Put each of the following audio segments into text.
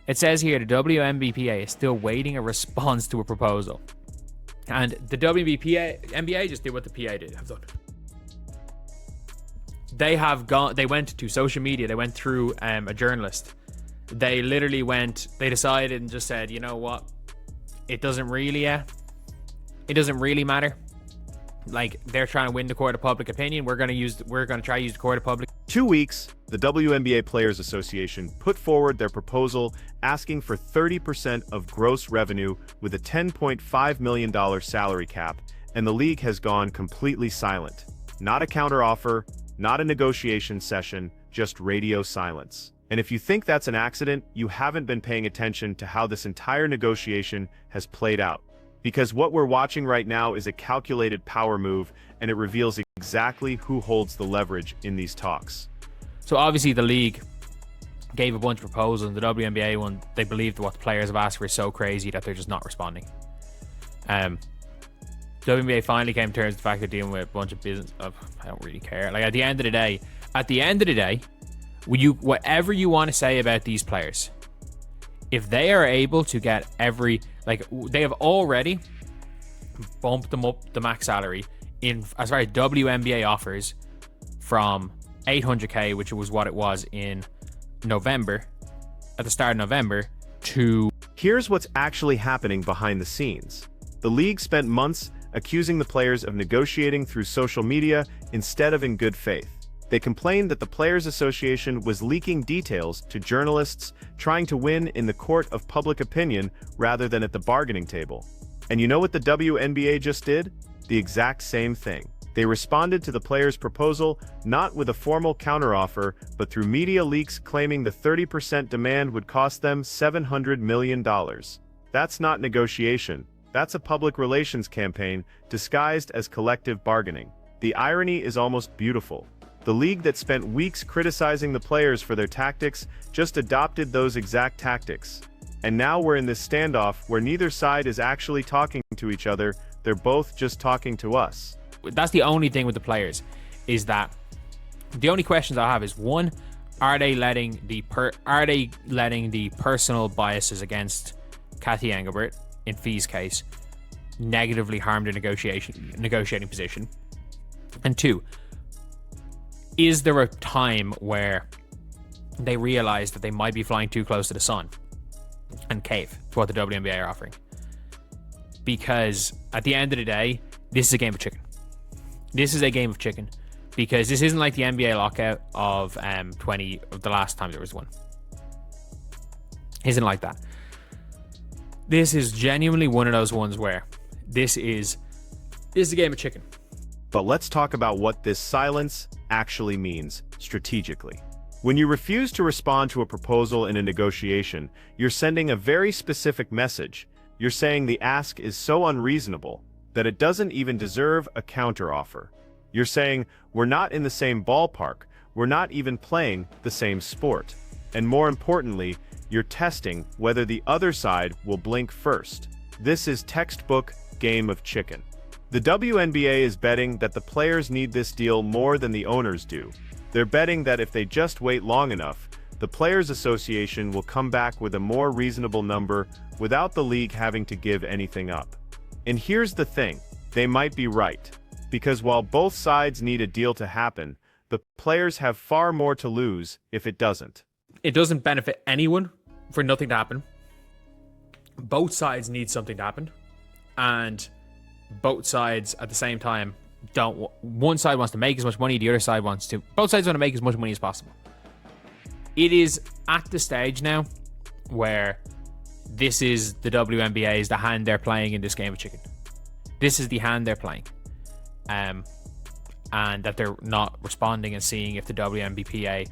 It says here the WNBPA is still waiting a response to a proposal. And the WNBA just did what the PA have done. They went to social media, they went through a journalist. They literally they decided and just said, you know what? It doesn't really matter. Like, they're trying to win the court of public opinion. We're going to try to use the court of public. 2 weeks, the WNBA Players Association put forward their proposal asking for 30% of gross revenue with a $10.5 million salary cap, and the league has gone completely silent. Not a counteroffer, not a negotiation session, just radio silence. And if you think that's an accident, you haven't been paying attention to how this entire negotiation has played out. Because what we're watching right now is a calculated power move, and it reveals exactly who holds the leverage in these talks. So obviously the league gave a bunch of proposals, and the WNBA one, they believe that what the players have asked for is so crazy that they're just not responding. WNBA finally came to terms with the fact they're dealing with a bunch of business. I don't really care. Like, at the end of the day, whatever you want to say about these players, if they are able to get they have already bumped them up the max salary in as far as WNBA offers from 800k, which was what it was in November, at the start of November, to... Here's what's actually happening behind the scenes. The league spent months accusing the players of negotiating through social media instead of in good faith. They complained that the Players Association was leaking details to journalists, trying to win in the court of public opinion rather than at the bargaining table. And you know what the WNBA just did? The exact same thing. They responded to the players' proposal not with a formal counteroffer, but through media leaks claiming the 30% demand would cost them $700 million. That's not negotiation. That's a public relations campaign disguised as collective bargaining. The irony is almost beautiful. The league that spent weeks criticizing the players for their tactics just adopted those exact tactics. And now we're in this standoff where neither side is actually talking to each other, they're both just talking to us. That's the only thing with the players, is that the only questions I have is, one, are they letting the personal biases against Cathy Engelbert in Fee's case negatively harm the negotiating position? And two, is there a time where they realize that they might be flying too close to the sun and cave to what the WNBA are offering? Because at the end of the day, this is a game of chicken. This is a game of chicken, because this isn't like the NBA lockout of the last time there was one. Isn't like that. This is genuinely one of those ones where this is a game of chicken. But let's talk about what this silence actually means strategically. When you refuse to respond to a proposal in a negotiation, you're sending a very specific message. You're saying the ask is so unreasonable that it doesn't even deserve a counteroffer. You're saying we're not in the same ballpark, we're not even playing the same sport. And more importantly, you're testing whether the other side will blink first. This is textbook game of chicken. The WNBA is betting that the players need this deal more than the owners do. They're betting that if they just wait long enough, the Players Association will come back with a more reasonable number without the league having to give anything up. And here's the thing, they might be right. Because while both sides need a deal to happen, the players have far more to lose if it doesn't. It doesn't benefit anyone for nothing to happen. Both sides need something to happen. And both sides at the same time one side wants to make as much money, the other side wants to. Both sides want to make as much money as possible. It is at the stage now where this is the WNBA's, the hand they're playing in this game of chicken. This is the hand they're playing. And that they're not responding and seeing if the WNBPA,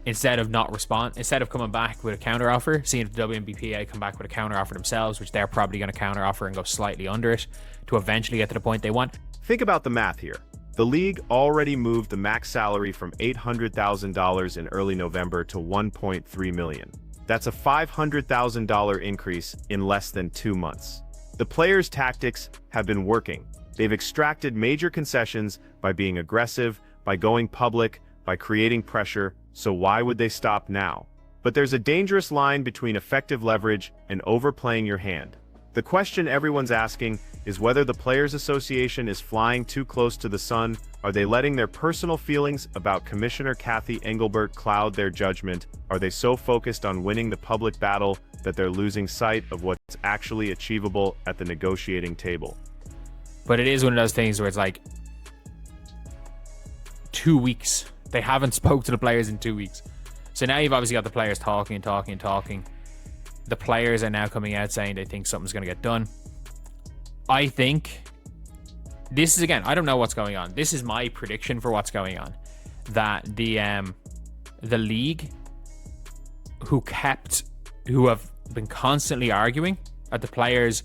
instead of coming back with a counteroffer, seeing if the WNBPA come back with a counteroffer themselves, which they're probably going to counteroffer and go slightly under it to eventually get to the point they want. Think about the math here. The league already moved the max salary from $800,000 in early November to $1.3 million. That's a $500,000 increase in less than 2 months. The players' tactics have been working. They've extracted major concessions by being aggressive, by going public, by creating pressure, so why would they stop now? But there's a dangerous line between effective leverage and overplaying your hand. The question everyone's asking is whether the Players Association is flying too close to the sun. Are they letting their personal feelings about Commissioner Cathy Engelbert cloud their judgment? Are they so focused on winning the public battle that they're losing sight of what's actually achievable at the negotiating table? But it is one of those things where it's like 2 weeks. They haven't spoke to the players in 2 weeks. So now you've obviously got the players talking. The players are now coming out saying they think something's going to get done. I think this is, again, I don't know what's going on. This is my prediction for what's going on. That the league who have been constantly arguing that the players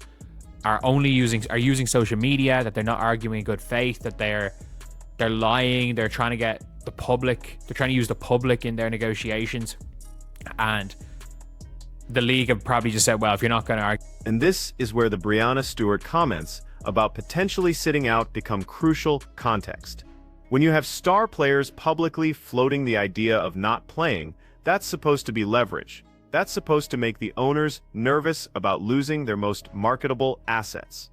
are using social media, that they're not arguing in good faith, that they're lying, they're trying to get the public, they're trying to use the public in their negotiations, and the league have probably just said, well, if you're not going to argue. And this is where the Breanna Stewart comments about potentially sitting out become crucial context. When you have star players publicly floating the idea of not playing, that's supposed to be leverage. That's supposed to make the owners nervous about losing their most marketable assets.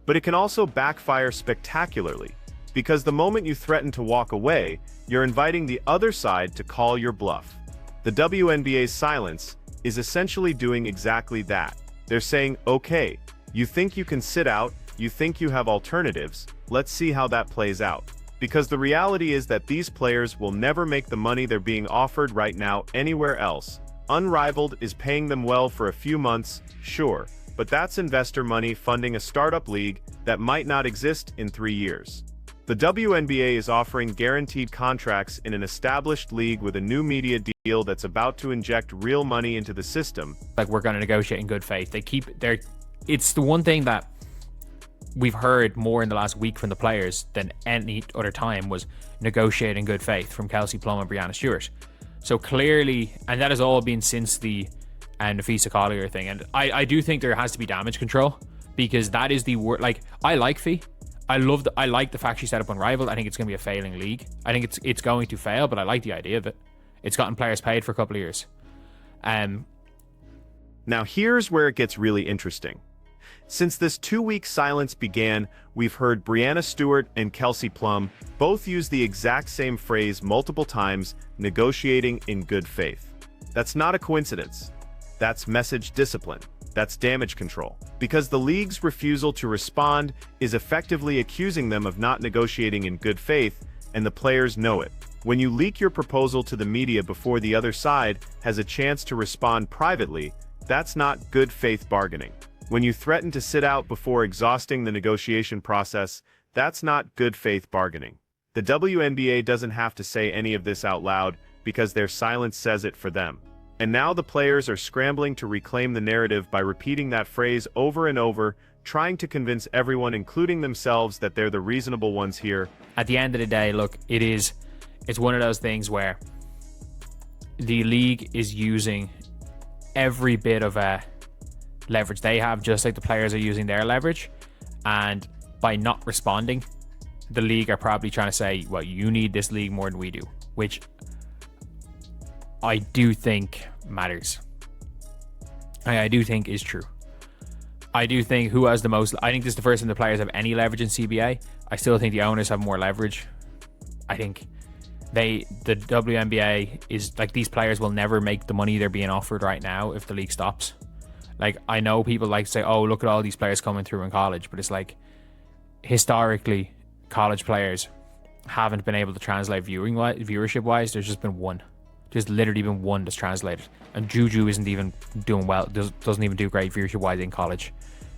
But it can also backfire spectacularly, because the moment you threaten to walk away, you're inviting the other side to call your bluff. The WNBA's silence is essentially doing exactly that. They're saying, okay, you think you can sit out, you think you have alternatives, let's see how that plays out. Because the reality is that these players will never make the money they're being offered right now anywhere else. Unrivaled is paying them well for a few months, sure, but that's investor money funding a startup league that might not exist in 3 years. The WNBA is offering guaranteed contracts in an established league with a new media deal that's about to inject real money into the system. Like, we're going to negotiate in good faith. It's the one thing that we've heard more in the last week from the players than any other time was negotiate in good faith from Kelsey Plum and Breanna Stewart. So clearly, and that has all been since the Nafisa Collier thing. And I do think there has to be damage control, because that is the word. Like, I like Fee. I like the fact she set up Unrivaled. I think it's going to be a failing league. I think it's going to fail, but I like the idea of it. It's gotten players paid for a couple of years. Now here's where it gets really interesting. Since this 2-week silence began, we've heard Breanna Stewart and Kelsey Plum both use the exact same phrase multiple times, negotiating in good faith. That's not a coincidence. That's message discipline. That's damage control. Because the league's refusal to respond is effectively accusing them of not negotiating in good faith, and the players know it. When you leak your proposal to the media before the other side has a chance to respond privately, that's not good faith bargaining. When you threaten to sit out before exhausting the negotiation process, that's not good faith bargaining. The WNBA doesn't have to say any of this out loud, because their silence says it for them. And now the players are scrambling to reclaim the narrative by repeating that phrase over and over, trying to convince everyone, including themselves, that they're the reasonable ones here. At the end of the day, look, it's one of those things where the league is using every bit of leverage they have, just like the players are using their leverage. And by not responding, the league are probably trying to say, well, you need this league more than we do, which I do think matters. I do think is true. I do think who has the most. I think this is the first time the players have any leverage in CBA. I still think the owners have more leverage. I think the WNBA is like, these players will never make the money they're being offered right now if the league stops. Like, I know people like to say, oh, look at all these players coming through in college, but it's like, historically, college players haven't been able to translate viewership wise. There's just been one. There's literally been one that's translated, and Juju isn't even doing well. Doesn't even do great viewership wise in college.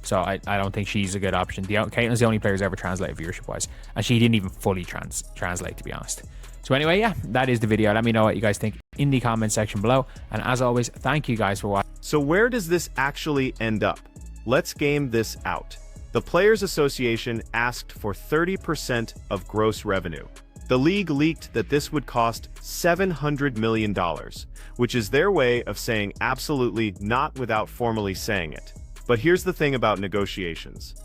So I don't think she's a good option. Caitlin's the only player who's ever translated viewership wise, and she didn't even fully translate, to be honest. So anyway, yeah, that is the video. Let me know what you guys think in the comment section below, and as always, thank you guys for watching. So where does this actually end up? Let's game this out. The Players Association asked for 30% of gross revenue. The league leaked that this would cost $700 million, which is their way of saying absolutely not without formally saying it. But here's the thing about negotiations.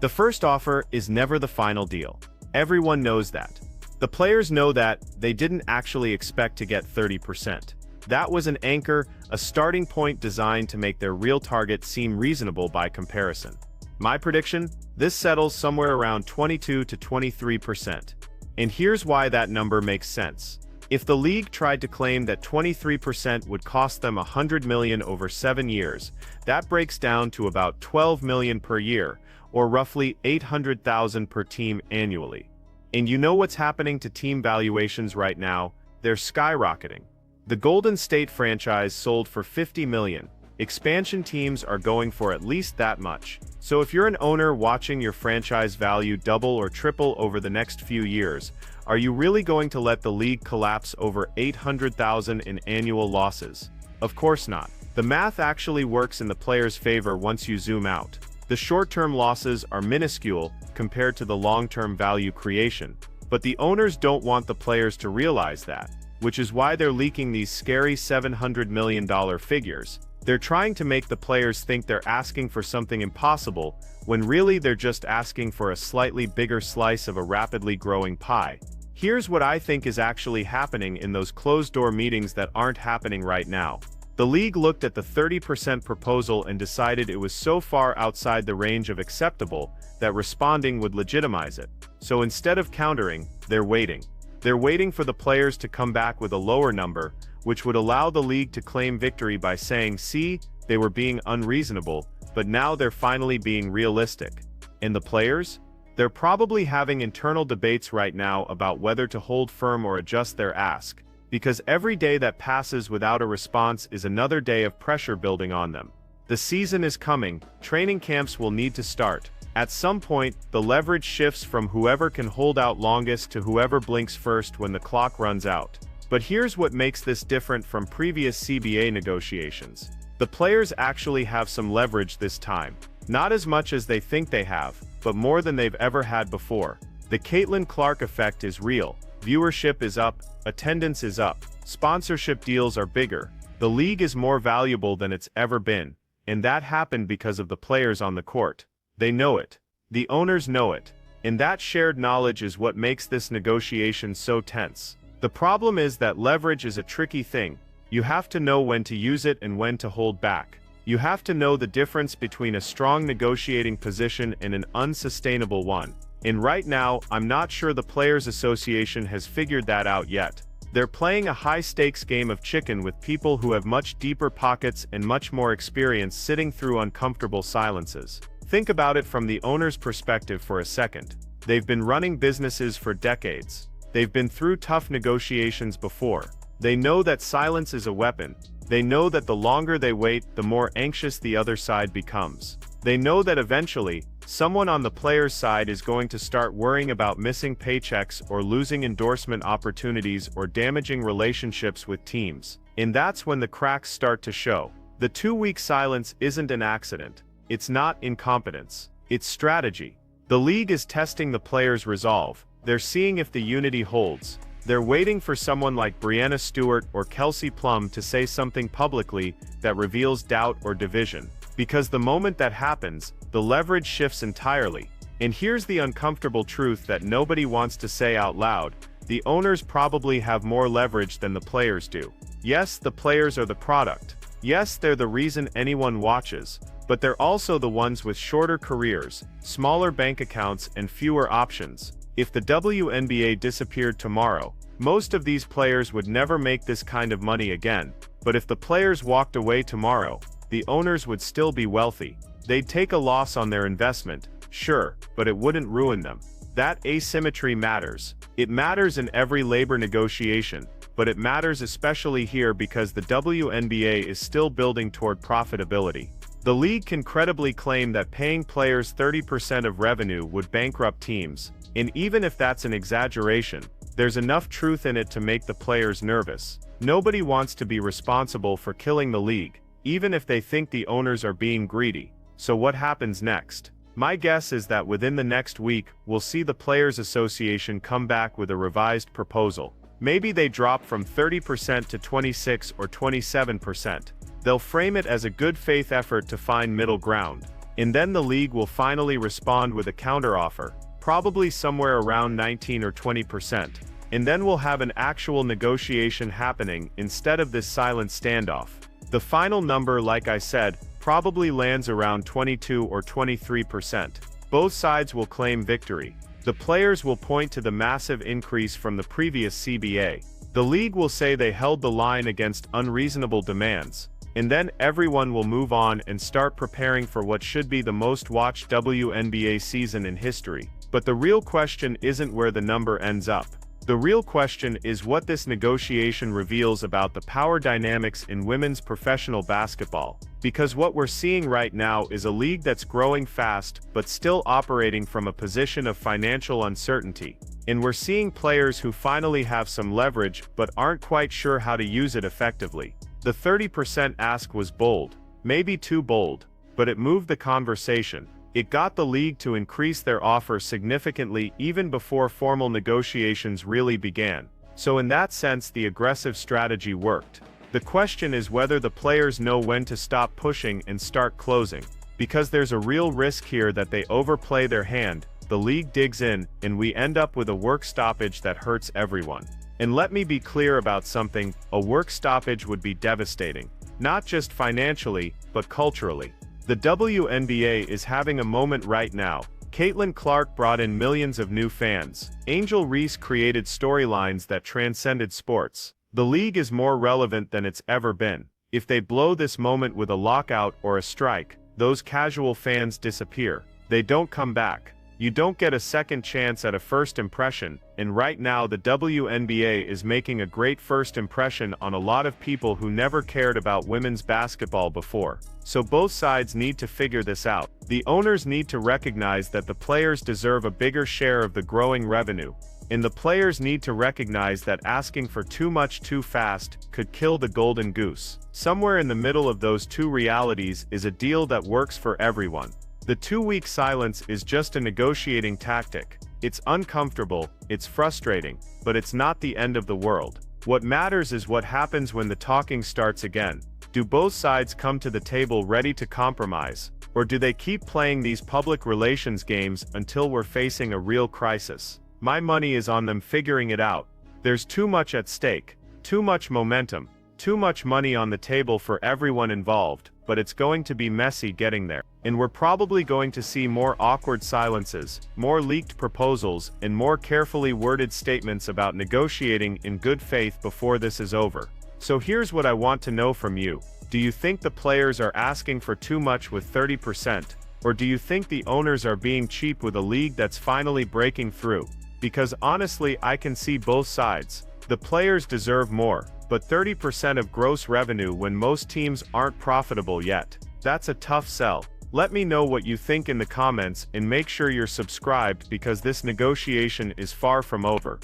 The first offer is never the final deal. Everyone knows that. The players know that. They didn't actually expect to get 30%. That was an anchor, a starting point designed to make their real target seem reasonable by comparison. My prediction? This settles somewhere around 22 to 23%. And here's why that number makes sense. If the league tried to claim that 23% would cost them $100 million over 7 years, that breaks down to about $12 million per year, or roughly $800,000 per team annually. And you know what's happening to team valuations right now? They're skyrocketing. The Golden State franchise sold for $50 million. Expansion teams are going for at least that much. So if you're an owner watching your franchise value double or triple over the next few years, are you really going to let the league collapse over $800,000 in annual losses? Of course not. The math actually works in the player's favor once you zoom out. The short-term losses are minuscule compared to the long-term value creation, but the owners don't want the players to realize that, which is why they're leaking these scary $700 million figures. They're trying to make the players think they're asking for something impossible, when really they're just asking for a slightly bigger slice of a rapidly growing pie. Here's what I think is actually happening in those closed-door meetings that aren't happening right now. The league looked at the 30% proposal and decided it was so far outside the range of acceptable that responding would legitimize it. So instead of countering, they're waiting. They're waiting for the players to come back with a lower number, which would allow the league to claim victory by saying, see, they were being unreasonable, but now they're finally being realistic. And the players? They're probably having internal debates right now about whether to hold firm or adjust their ask, because every day that passes without a response is another day of pressure building on them. The season is coming, training camps will need to start. At some point, the leverage shifts from whoever can hold out longest to whoever blinks first when the clock runs out. But here's what makes this different from previous CBA negotiations. The players actually have some leverage this time. Not as much as they think they have, but more than they've ever had before. The Caitlin Clark effect is real. Viewership is up, attendance is up, sponsorship deals are bigger. The league is more valuable than it's ever been, and that happened because of the players on the court. They know it. The owners know it. And that shared knowledge is what makes this negotiation so tense. The problem is that leverage is a tricky thing. You have to know when to use it and when to hold back. You have to know the difference between a strong negotiating position and an unsustainable one. And right now, I'm not sure the Players Association has figured that out yet. They're playing a high-stakes game of chicken with people who have much deeper pockets and much more experience sitting through uncomfortable silences. Think about it from the owner's perspective for a second. They've been running businesses for decades. They've been through tough negotiations before. They know that silence is a weapon. They know that the longer they wait, the more anxious the other side becomes. They know that eventually, someone on the player's side is going to start worrying about missing paychecks or losing endorsement opportunities or damaging relationships with teams. And that's when the cracks start to show. The 2-week silence isn't an accident. It's not incompetence. It's strategy. The league is testing the players' resolve. They're seeing if the unity holds. They're waiting for someone like Breanna Stewart or Kelsey Plum to say something publicly that reveals doubt or division. Because the moment that happens, the leverage shifts entirely. And here's the uncomfortable truth that nobody wants to say out loud. The owners probably have more leverage than the players do. Yes, the players are the product. Yes, they're the reason anyone watches. But they're also the ones with shorter careers, smaller bank accounts, and fewer options. If the WNBA disappeared tomorrow, most of these players would never make this kind of money again. But if the players walked away tomorrow, the owners would still be wealthy. They'd take a loss on their investment, sure, but it wouldn't ruin them. That asymmetry matters. It matters in every labor negotiation, but it matters especially here because the WNBA is still building toward profitability. The league can credibly claim that paying players 30% of revenue would bankrupt teams, and even if that's an exaggeration, there's enough truth in it to make the players nervous. Nobody wants to be responsible for killing the league, even if they think the owners are being greedy. So what happens next? My guess is that within the next week, we'll see the Players Association come back with a revised proposal. Maybe they drop from 30% to 26 or 27%. They'll frame it as a good faith effort to find middle ground. And then the league will finally respond with a counteroffer, probably somewhere around 19 or 20%. and then we'll have an actual negotiation happening instead of this silent standoff. The final number, like I said, probably lands around 22 or 23%. Both sides will claim victory. The players will point to the massive increase from the previous CBA. The league will say they held the line against unreasonable demands. And then everyone will move on and start preparing for what should be the most watched WNBA season in history. But the real question isn't where the number ends up. The real question is what this negotiation reveals about the power dynamics in women's professional basketball. Because what we're seeing right now is a league that's growing fast but still operating from a position of financial uncertainty. And we're seeing players who finally have some leverage but aren't quite sure how to use it effectively. The 30% ask was bold, maybe too bold, but it moved the conversation. It got the league to increase their offer significantly even before formal negotiations really began. So in that sense, the aggressive strategy worked. The question is whether the players know when to stop pushing and start closing. Because there's a real risk here that they overplay their hand, the league digs in, and we end up with a work stoppage that hurts everyone. And let me be clear about something, a work stoppage would be devastating. Not just financially, but culturally. The WNBA is having a moment right now. Caitlin Clark brought in millions of new fans. Angel Reese created storylines that transcended sports. The league is more relevant than it's ever been. If they blow this moment with a lockout or a strike, those casual fans disappear. They don't come back. You don't get a second chance at a first impression, and right now the WNBA is making a great first impression on a lot of people who never cared about women's basketball before. So both sides need to figure this out. The owners need to recognize that the players deserve a bigger share of the growing revenue, and the players need to recognize that asking for too much too fast could kill the golden goose. Somewhere in the middle of those two realities is a deal that works for everyone. The 2-week silence is just a negotiating tactic. It's uncomfortable, it's frustrating, but it's not the end of the world. What matters is what happens when the talking starts again. Do both sides come to the table ready to compromise, or do they keep playing these public relations games until we're facing a real crisis? My money is on them figuring it out. There's too much at stake, too much momentum, too much money on the table for everyone involved, but it's going to be messy getting there. And we're probably going to see more awkward silences, more leaked proposals, and more carefully worded statements about negotiating in good faith before this is over. So here's what I want to know from you. Do you think the players are asking for too much with 30%? Or do you think the owners are being cheap with a league that's finally breaking through? Because honestly, I can see both sides. The players deserve more, but 30% of gross revenue when most teams aren't profitable yet. That's a tough sell. Let me know what you think in the comments and make sure you're subscribed because this negotiation is far from over.